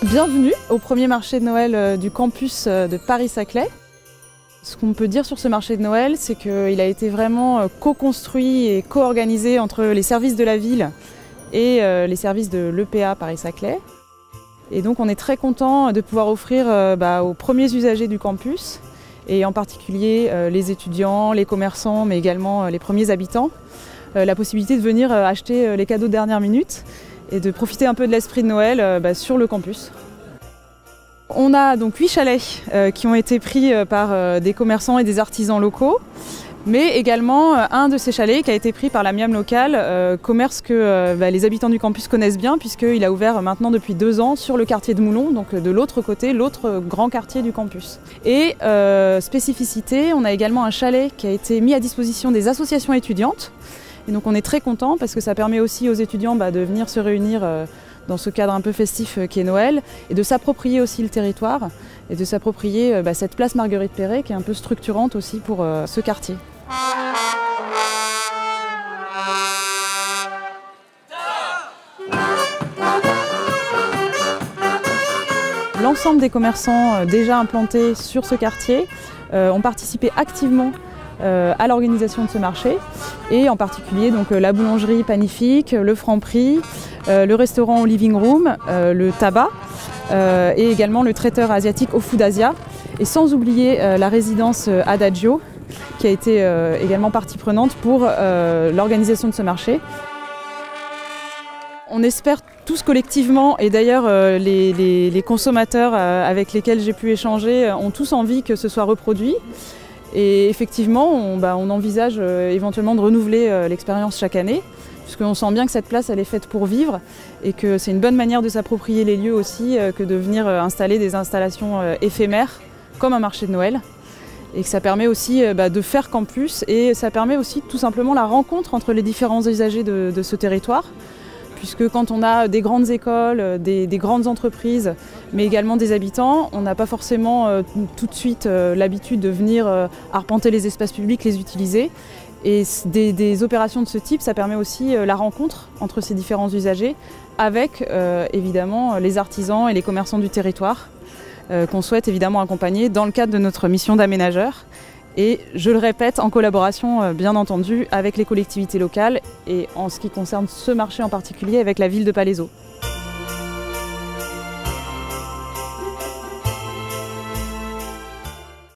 Bienvenue au premier marché de Noël du campus de Paris-Saclay. Ce qu'on peut dire sur ce marché de Noël, c'est qu'il a été vraiment co-construit et co-organisé entre les services de la ville et les services de l'EPA Paris-Saclay. Et donc on est très content de pouvoir offrir aux premiers usagers du campus, et en particulier les étudiants, les commerçants, mais également les premiers habitants, la possibilité de venir acheter les cadeaux de dernière minute et de profiter un peu de l'esprit de Noël sur le campus. On a donc 8 chalets qui ont été pris par des commerçants et des artisans locaux, mais également un de ces chalets qui a été pris par la Miam locale, commerce que les habitants du campus connaissent bien puisqu'il a ouvert maintenant depuis 2 ans sur le quartier de Moulon, donc de l'autre côté, l'autre grand quartier du campus. Et spécificité, on a également un chalet qui a été mis à disposition des associations étudiantes. Et donc on est très content parce que ça permet aussi aux étudiants de venir se réunir dans ce cadre un peu festif qui est Noël, et de s'approprier aussi le territoire, et de s'approprier cette place Marguerite-Perret qui est un peu structurante aussi pour ce quartier. L'ensemble des commerçants déjà implantés sur ce quartier ont participé activement à l'organisation de ce marché, et en particulier donc la boulangerie Panifique, le Franprix, le restaurant au Living Room, le tabac et également le traiteur asiatique au Food Asia, et sans oublier la résidence Adagio qui a été également partie prenante pour l'organisation de ce marché. On espère tous collectivement, et d'ailleurs les consommateurs avec lesquels j'ai pu échanger ont tous envie que ce soit reproduit. Et effectivement, on envisage éventuellement de renouveler l'expérience chaque année, puisqu'on sent bien que cette place elle est faite pour vivre, et que c'est une bonne manière de s'approprier les lieux aussi que de venir installer des installations éphémères, comme un marché de Noël. Et que ça permet aussi de faire campus, et ça permet aussi tout simplement la rencontre entre les différents usagers de ce territoire. Puisque quand on a des grandes écoles, des grandes entreprises, mais également des habitants, on n'a pas forcément tout de suite l'habitude de venir arpenter les espaces publics, les utiliser. Et des opérations de ce type, ça permet aussi la rencontre entre ces différents usagers avec évidemment les artisans et les commerçants du territoire qu'on souhaite évidemment accompagner dans le cadre de notre mission d'aménageur. Et je le répète, en collaboration bien entendu avec les collectivités locales, et en ce qui concerne ce marché en particulier avec la ville de Palaiseau.